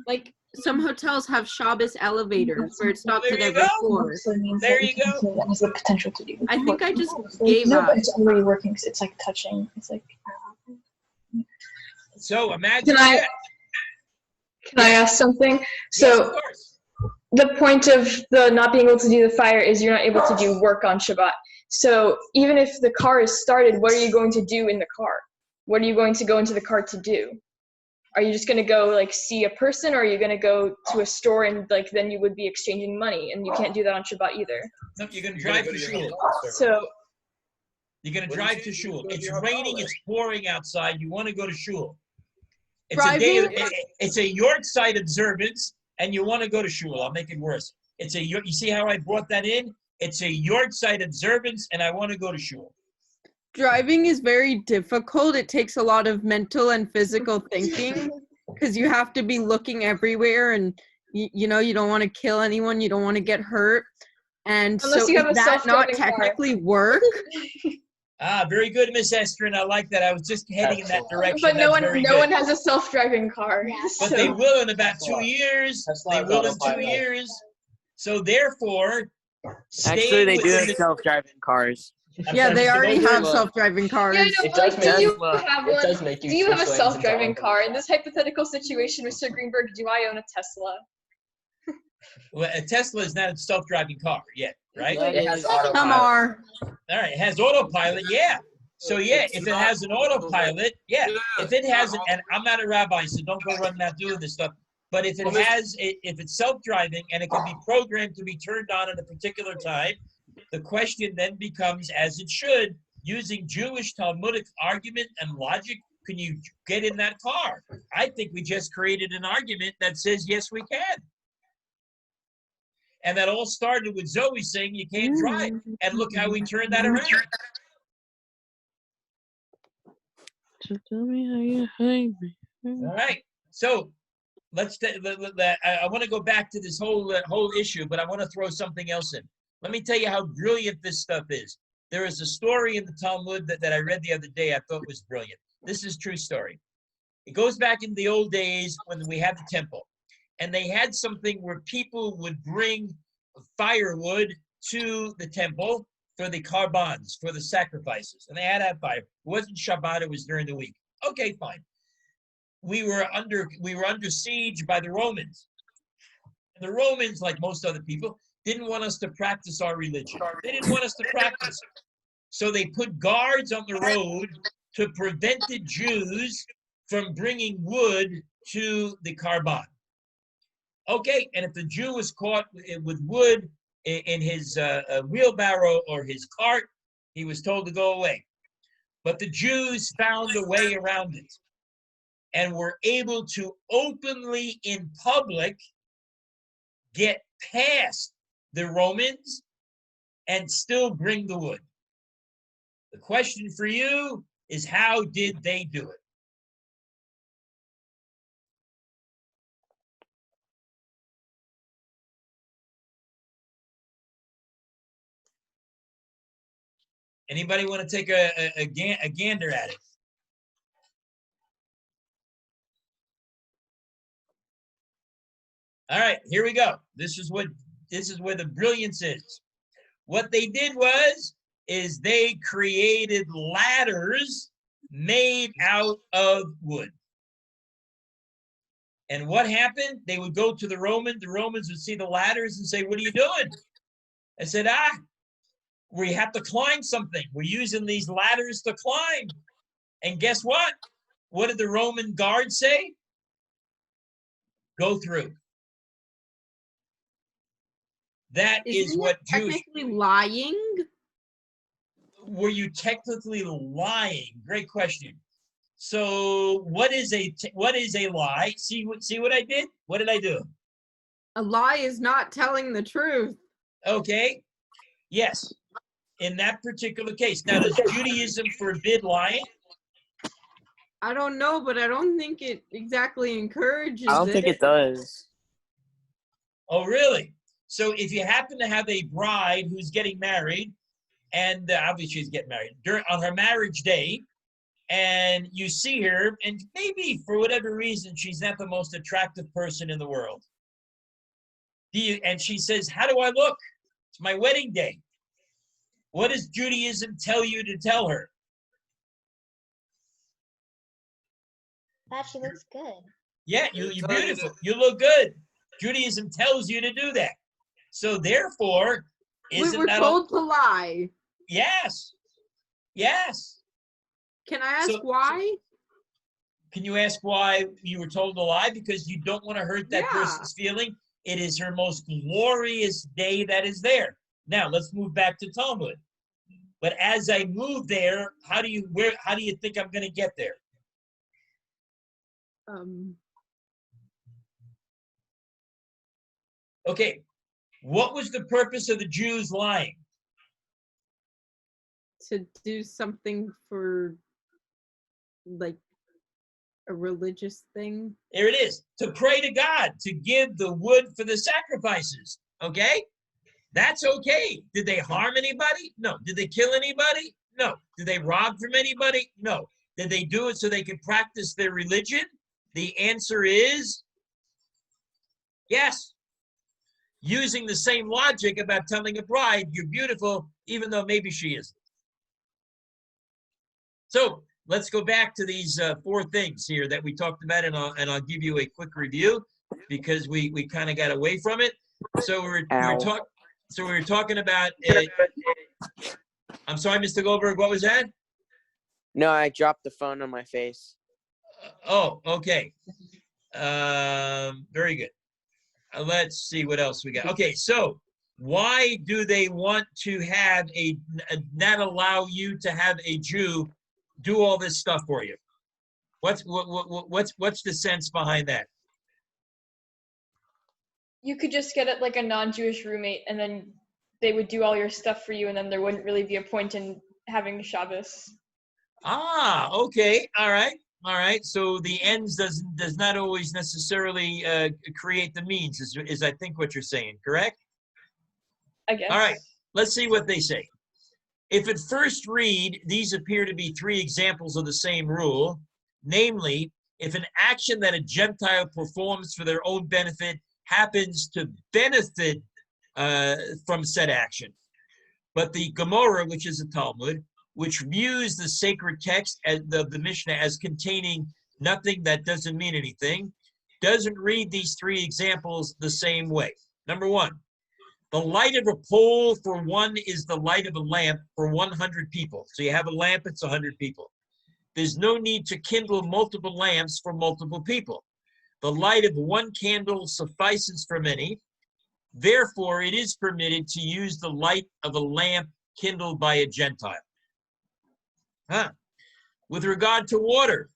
Like some hotels have Shabbos elevators where it stops There at you every go. floor. So it means There that you go. That has the potential to do. I think I just Like, gave no, up. but it's already working. 'Cause it's like touching. It's like. So imagine Can I- that. Can I ask something? Yes, So of course. the point of the not being able to do the fire is you're not able to do work on Shabbat. So even if the car is started, what are you going to do in the car? What are you going to go into the car to do? Are you just going to go like see a person, or are you going to go to a store and like then you would be exchanging money, and you can't do that on Shabbat either. No, you're going to You're gonna drive go to to your shul. hotel. So You're going to What did drive you to say? shul. You go to It's your hotel, raining, right? it's pouring outside. You want to go to shul. It's a day. Driving? It's a Yorkshire observance, and you want to go to shul. I'll make it worse. It's a. You see how I brought that in? It's a Yorkshire observance, and I want to go to shul. Driving is very difficult. It takes a lot of mental and physical thinking because you have to be looking everywhere, and you know you don't want to kill anyone, you don't want to get hurt, and Unless so you have a is that not self-driving car. technically work? Very good, Miss Estrin. I like that. I was just heading in that direction. But no That's one very no good. one has a self-driving car. But so- they will in about 2 years. Tesla They has will in 2 autopilot. years. So therefore, Actually, they do have within the- self-driving cars. Yeah, they already have Tesla. self-driving cars. Yeah, no, It but does like, do you Tesla. have It one? does make you Do you have a switch lanes into self-driving auto. car? In this hypothetical situation, Mr. Greenberg, do I own a Tesla? Well, a Tesla is not a self-driving car yet, right? That It has is- autopilot. Some are. All right, it has autopilot, yeah. So yeah, It's if it not- has an autopilot, yeah. If it has, not and I'm not a rabbi, so don't go running out doing this stuff. But if it Well, this- has, if it's self-driving and it can be programmed to be turned on at a particular time, the question then becomes, as it should, using Jewish Talmudic argument and logic, can you get in that car? I think we just created an argument that says yes, we can. And that all started with Zoe saying you can't drive, and look how we turned that around. So tell me how you hate me. All right. So let's. I want to go back to this whole issue, but I want to throw something else in. Let me tell you how brilliant this stuff is. There is a story in the Talmud that I read the other day. I thought was brilliant. This is a true story. It goes back in the old days when we had the temple, and they had something where people would bring firewood to the temple for the karbans, for the sacrifices, and they had that fire. It wasn't Shabbat; it was during the week. Okay, fine. We were under siege by the Romans. And the Romans, like most other people, didn't want us to practice our religion. They didn't want us to practice. So they put guards on the road to prevent the Jews from bringing wood to the karban. Okay, and if the Jew was caught with wood in his wheelbarrow or his cart, he was told to go away. But the Jews found a way around it and were able to openly in public get past the Romans and still bring the wood. The question for you is, how did they do it? Anybody want to take a gander at it? All right, here we go. This is where the brilliance is. What they did is they created ladders made out of wood. And what happened? They would go to the Romans would see the ladders and say, "What are you doing?" I said, we have to climb something. We're using these ladders to climb. And guess what? What did the Roman guards say? Go through. That is Isn't what that Jewish. technically lying? Were you technically lying? Great question. So what is a lie? See what I did? What did I do? A lie is not telling the truth. Okay. Yes. In that particular case. Now, does Judaism forbid lying? I don't know, but I don't think it exactly encourages I don't think it does. Oh, really? So if you happen to have a bride who's getting married, and obviously she's getting married on her marriage day, and you see her, and maybe for whatever reason she's not the most attractive person in the world, and she says, "How do I look? It's my wedding day." What does Judaism tell you to tell her? That she looks good. Yeah, you're beautiful. You look good. Judaism tells you to do that. So therefore, We were told to lie. Yes. Yes. Can I ask why? Can you ask why you were told to lie? Because you don't want to hurt that person's feeling. It is her most glorious day that is there. Now let's move back to Talmud. But as I move there, how do you think I'm going to get there? Okay, what was the purpose of the Jews lying? To do something for like a religious thing. There it is. To pray to God, to give the wood for the sacrifices. Okay? That's okay. Did they harm anybody? No. Did they kill anybody? No. Did they rob from anybody? No. Did they do it so they could practice their religion? The answer is yes. Using the same logic about telling a bride, you're beautiful, even though maybe she isn't. So let's go back to these 4 things here that we talked about, and I'll give you a quick review because we kind of got away from it. So we were talking about. I'm sorry, Mr. Goldberg. What was that? No, I dropped the phone on my face. Oh, okay. Very good. Let's see what else we got. Okay, so why do they want to have not allow you to have a Jew do all this stuff for you? What's the sense behind that? You could just get it like a non-Jewish roommate, and then they would do all your stuff for you, and then there wouldn't really be a point in having Shabbos. Ah, okay, all right. So the ends does not always necessarily create the means, is I think what you're saying, correct? I guess. All right, let's see what they say. If at first read, these appear to be 3 examples of the same rule, namely, if an action that a Gentile performs for their own benefit happens to benefit from said action. But the Gemara, which is a Talmud, which views the sacred text as the Mishnah as containing nothing that doesn't mean anything, doesn't read these 3 examples the same way. Number 1, the light of a pole for one is the light of a lamp for 100 people. So you have a lamp, it's 100 people. There's no need to kindle multiple lamps for multiple people. The light of one candle suffices for many. Therefore, it is permitted to use the light of a lamp kindled by a Gentile. With regard to water,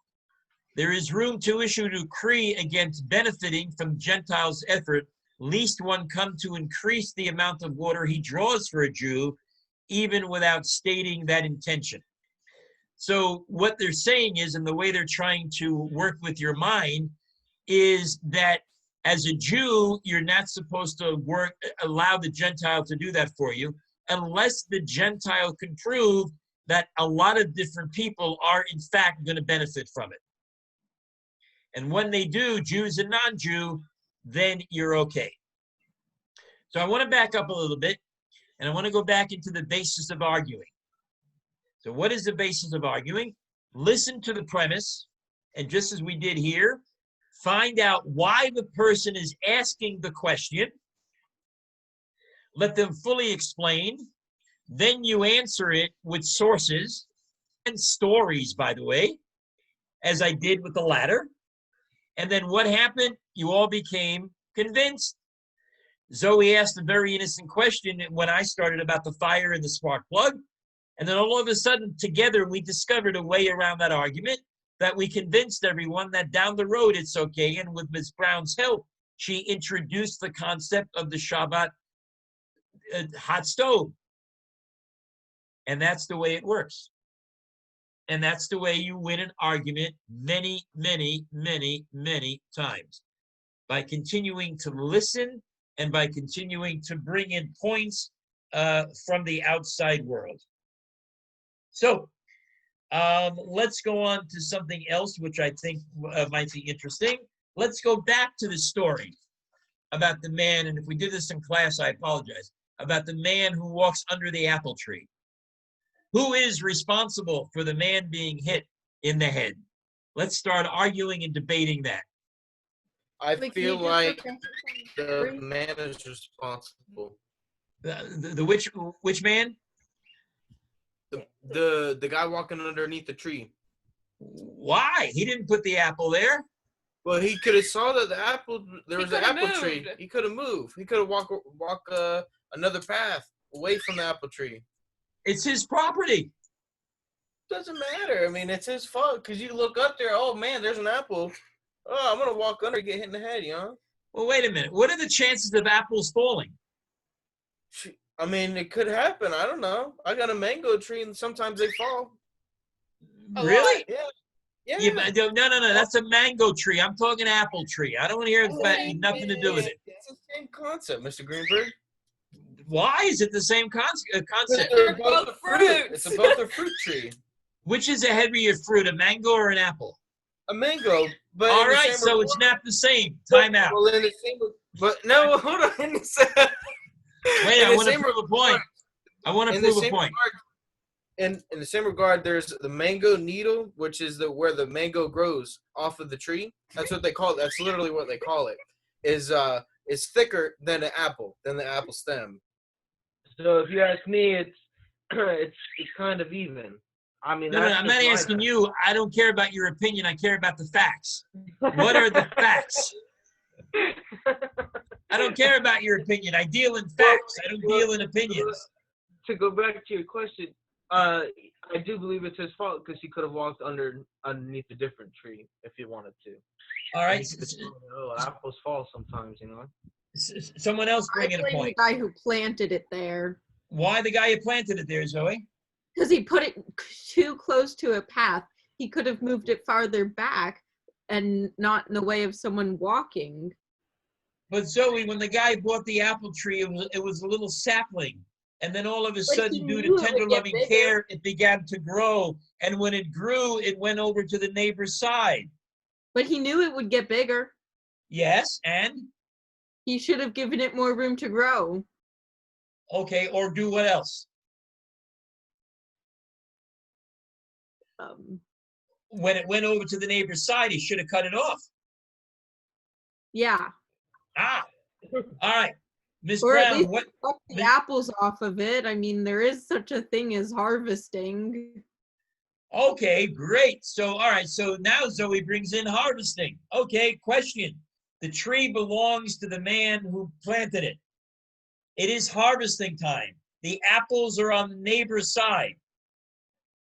there is room to issue a decree against benefiting from Gentiles' effort, lest one come to increase the amount of water he draws for a Jew, even without stating that intention. So what they're saying is, and the way they're trying to work with your mind, is that as a Jew, you're not supposed to allow the Gentile to do that for you, unless the Gentile can prove that a lot of different people are in fact going to benefit from it. And when they do, Jews and non-Jew, then you're okay. So I want to back up a little bit, and I want to go back into the basis of arguing. So what is the basis of arguing? Listen to the premise, and just as we did here, find out why the person is asking the question. Let them fully explain. Then you answer it with sources and stories, by the way, as I did with the ladder. And then what happened? You all became convinced. Zoe asked a very innocent question when I started about the fire and the spark plug. And then all of a sudden, together, we discovered a way around that argument that we convinced everyone that down the road it's okay. And with Ms. Brown's help, she introduced the concept of the Shabbat hot stove. And that's the way it works. And that's the way you win an argument many, many, many, many times. By continuing to listen and by continuing to bring in points from the outside world. So let's go on to something else, which I think might be interesting. Let's go back to the story about the man, and if we did this in class, I apologize, about the man who walks under the apple tree. Who is responsible for the man being hit in the head? Let's start arguing and debating that. I feel like the man is responsible. The which man? The guy walking underneath the tree. Why? He didn't put the apple there. Well, he could have saw that there was an apple tree. He could have moved. He could have walked another path away from the apple tree. It's his property. Doesn't matter. I mean, it's his fault because you look up there. Oh man, there's an apple. Oh, I'm gonna walk under and get hit in the head, you know? Well, wait a minute. What are the chances of apples falling? I mean, it could happen. I don't know. I got a mango tree, and sometimes they fall. Really? Yeah. Yeah. Yeah, but no. That's a mango tree. I'm talking apple tree. I don't want to hear nothing to do with it. It's the same concept, Mr. Greenberg. Why is it the same concept? They're both fruit. It's both a fruit tree. Which is a heavier fruit, a mango or an apple? A mango. But all right, so it's not the same. Time out. Well, in the same, but no, hold on. Wait, I want to prove a point. I want to prove a point. In the same regard, there's the mango needle, which is where the mango grows off of the tree. That's what they call it. That's literally what they call it. Is thicker than the apple stem. So if you ask me, it's kind of even. I mean, no, I'm not asking you. I don't care about your opinion. I care about the facts. What are the facts? I don't care about your opinion. I deal in facts. I don't deal in opinions. To go back to your question, I do believe it's his fault because he could have walked underneath a different tree if he wanted to. All right. Apples fall sometimes, you know. Someone else bring in a point. The guy who planted it there. Why the guy who planted it there, Zoe? Because he put it too close to a path. He could have moved it farther back and not in the way of someone walking. But Zoe, when the guy bought the apple tree, it was a little sapling. And then all of a sudden, due to tender loving care, it began to grow. And when it grew, it went over to the neighbor's side. But he knew it would get bigger. Yes, and? He should have given it more room to grow. Okay, or do what else? When it went over to the neighbor's side, he should have cut it off. Yeah. Ah, all right. Miss Or Brown, at least what? Pluck the apples off of it. I mean, there is such a thing as harvesting. Okay, great. So, all right. So now Zoe brings in harvesting. Okay, question. The tree belongs to the man who planted it. It is harvesting time. The apples are on the neighbor's side.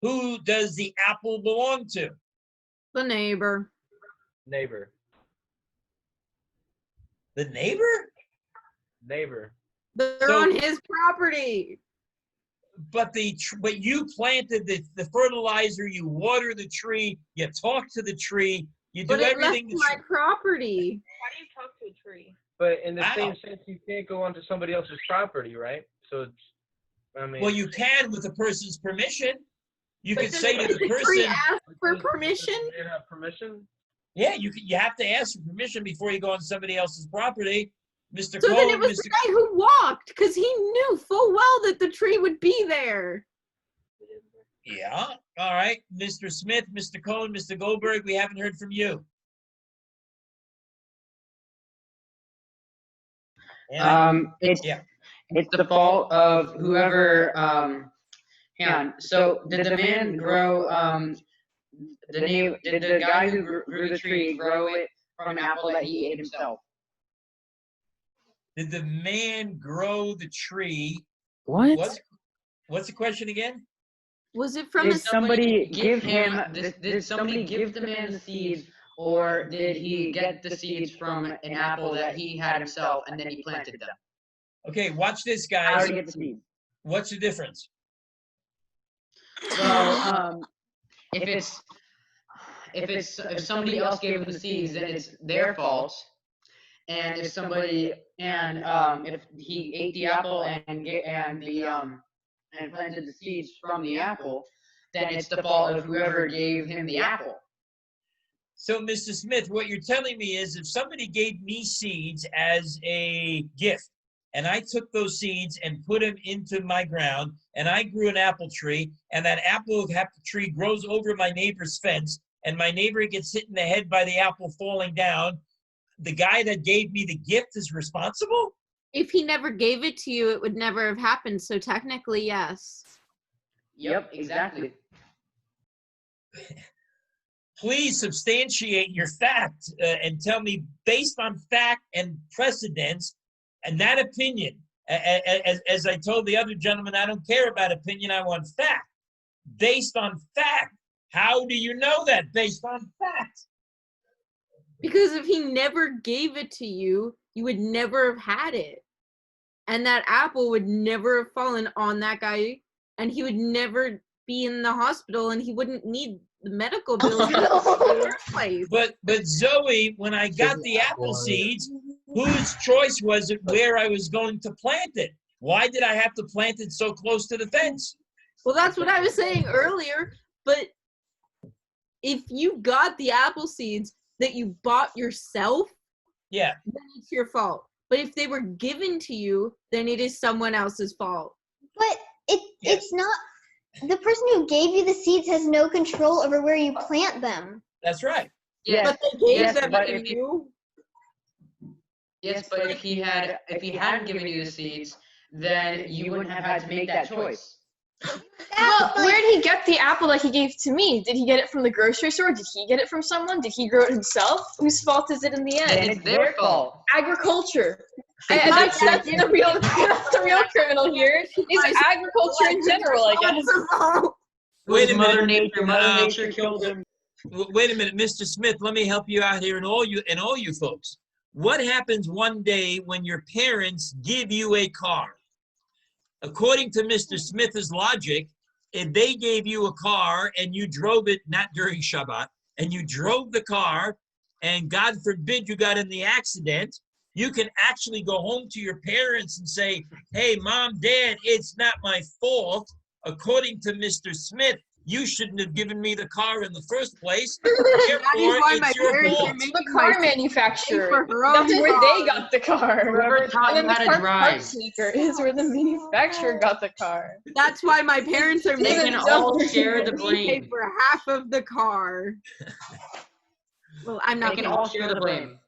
Who does the apple belong to? The neighbor. Neighbor. The neighbor? Neighbor. They're on his property. But you planted the fertilizer, you water the tree, you talk to the tree, you do everything. But it left my property. How do you talk to a tree? But in the same sense, you can't go onto somebody else's property, right? So it's, I mean. Well, you can with the person's permission. You But could does say to the tree person. ask for permission? They have permission? Yeah, you have to ask for permission before you go on somebody else's property. Mr. So Cole, then it was the guy who walked, because he knew full well that the tree would be there. Yeah. All right. Mr. Smith, Mr. Cohen, Mr. Goldberg, we haven't heard from you. It's the fault of whoever. Hang on. So did the man grow? Did the guy who grew the tree grow it from an apple that he ate himself? Did the man grow the tree? What? What's the question again? Was it from Did somebody give him? Did somebody give the man the seeds, or did he get the seeds from an apple that he had himself and then he planted them? Okay, watch this, How guys. did he get the seeds? What's the difference? So, if somebody else gave him the seeds, then it's their fault. And if if he ate the apple and planted the seeds from the apple, then it's the fault of whoever gave him the apple. So, Mr. Smith, what you're telling me is if somebody gave me seeds as a gift, and I took those seeds and put them into my ground, and I grew an apple tree, and that apple tree grows over my neighbor's fence, and my neighbor gets hit in the head by the apple falling down, the guy that gave me the gift is responsible? If he never gave it to you, it would never have happened. So technically, yes. Yep, exactly. Please substantiate your fact and tell me, based on fact and precedence, and that opinion, as I told the other gentleman, I don't care about opinion, I want fact. Based on fact. How do you know that based on fact? Because if he never gave it to you, you would never have had it. And that apple would never have fallen on that guy, and he would never be in the hospital, and he wouldn't need the medical bills in the first place. But Zoe, when I got the apple seeds, whose choice was it where I was going to plant it? Why did I have to plant it so close to the fence? Well, that's what I was saying earlier. But if you got the apple seeds that you bought yourself, yeah, then it's your fault. But if they were given to you, then it is someone else's fault. But it's not. The person who gave you the seeds has no control over where you plant them. That's right. Yes, But they gave yes, them but to if you. Yes, but if he hadn't given you the seeds, then you wouldn't have had to make that choice. Well, where did he get the apple that he gave to me? Did he get it from the grocery store? Did he get it from someone? Did he grow it himself? Whose fault is it in the end? Then it's their fault. Agriculture. That's the real criminal here. Is agriculture in general, I guess. Wait a Mother minute. Nature killed him. Wait a minute, Mr. Smith. Let me help you out here, and all you folks. What happens one day when your parents give you a car? According to Mr. Smith's logic, if they gave you a car and you drove it, not during Shabbat, and you drove the car, and God forbid you got in the accident, you can actually go home to your parents and say, hey, Mom, Dad, it's not my fault. According to Mr. Smith, you shouldn't have given me the car in the first place. Therefore, it's your fault. The car manufacturer. That's where they got the car. Whoever taught you how to drive. Maker is where the manufacturer got the car. That's why my parents are They can all share the blame. Pay for half of the car. Well, I'm not. They can all share the blame.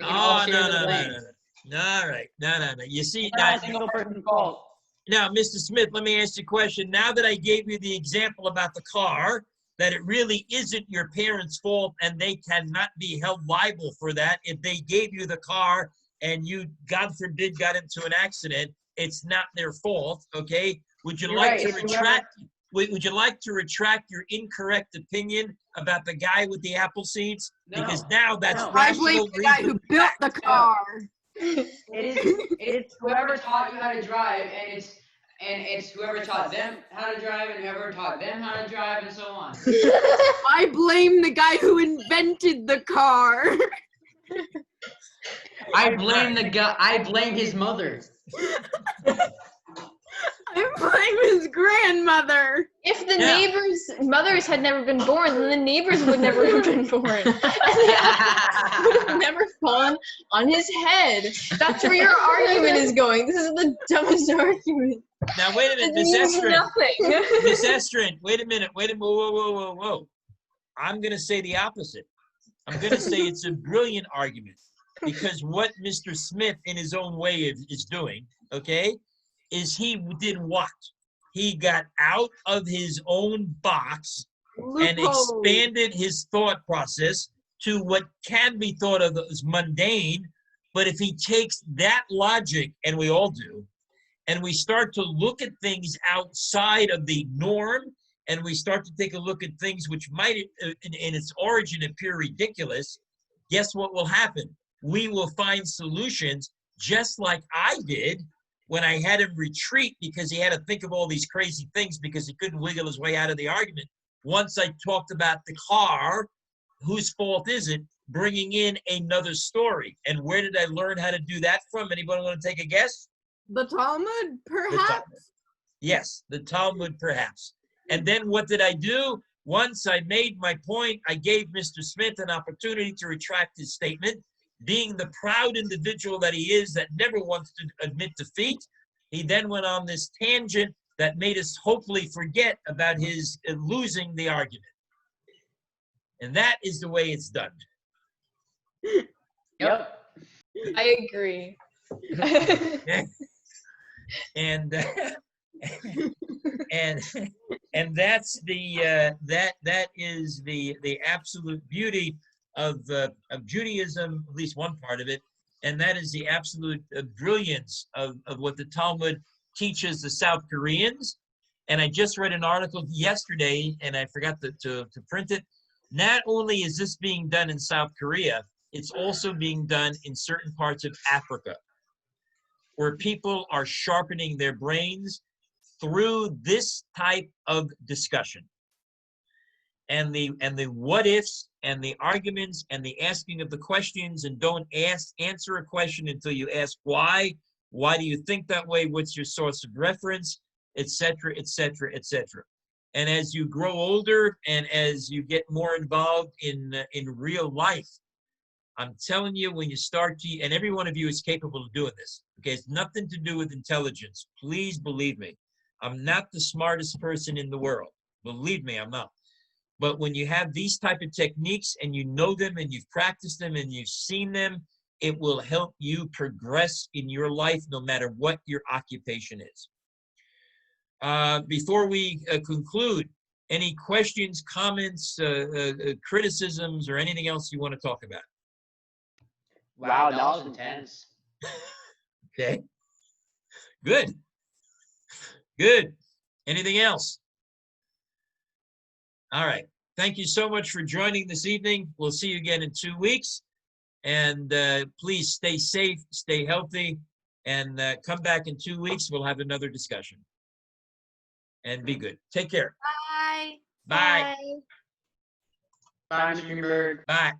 Oh, no. All right. No. You see, not a single person's fault. Now, Mr. Smith, let me ask you a question. Now that I gave you the example about the car, that it really isn't your parents' fault and they cannot be held liable for that. If they gave you the car and you, God forbid, got into an accident, it's not their fault, okay? Would you like to retract? Would you like to retract your incorrect opinion about the guy with the apple seeds? No. Because now that's I blame the guy who built the car. It is whoever taught you how to drive, and it's whoever taught them how to drive, and whoever taught them how to drive, and so on. I blame the guy who invented the car. I blame his mother. I blame his grandmother. If the neighbors' mothers had never been born, then the neighbors would never have been born. And the apple would have never fallen on his head. That's where your argument is going. This is the dumbest argument. Now, wait a minute, Miss Estrin. Miss Estrin, wait a minute. Whoa. I'm going to say the opposite. I'm going to say it's a brilliant argument. Because what Mr. Smith, in his own way, is doing, okay, is he did what? He got out of his own box and expanded his thought process to what can be thought of as mundane. But if he takes that logic, and we all do, and we start to look at things outside of the norm, and we start to take a look at things which might, in its origin, appear ridiculous, guess what will happen? We will find solutions just like I did when I had him retreat because he had to think of all these crazy things because he couldn't wiggle his way out of the argument. Once I talked about the car, whose fault is it, bringing in another story. And where did I learn how to do that from? Anybody want to take a guess? The Talmud, perhaps? Yes, the Talmud, perhaps. And then what did I do? Once I made my point, I gave Mr. Smith an opportunity to retract his statement. Being the proud individual that he is that never wants to admit defeat, he then went on this tangent that made us hopefully forget about his losing the argument. And that is the way it's done. Yep. I agree. and that's the that is the absolute beauty of Judaism, at least one part of it, and that is the absolute brilliance of what the Talmud teaches the South Koreans. And I just read an article yesterday, and I forgot to print it. Not only is this being done in South Korea, it's also being done in certain parts of Africa, where people are sharpening their brains through this type of discussion. And the what ifs and the arguments and the asking of the questions, and don't answer a question until you ask why. Why do you think that way? What's your source of reference, etc., etc., etc. And as you grow older and as you get more involved in real life, I'm telling you, when you start to, and every one of you is capable of doing this. Okay, it's nothing to do with intelligence. Please believe me. I'm not the smartest person in the world. Believe me, I'm not. But when you have these type of techniques and you know them and you've practiced them and you've seen them, it will help you progress in your life no matter what your occupation is. Before we conclude, any questions, comments, criticisms, or anything else you want to talk about? Wow, that was intense. Okay. Good. Good. Anything else? All right. Thank you so much for joining this evening. We'll see you again in 2 weeks. And please stay safe, stay healthy, and come back in 2 weeks. We'll have another discussion. And be good. Take care. Bye. Bye. Bye, Mr. Greenberg. Bye.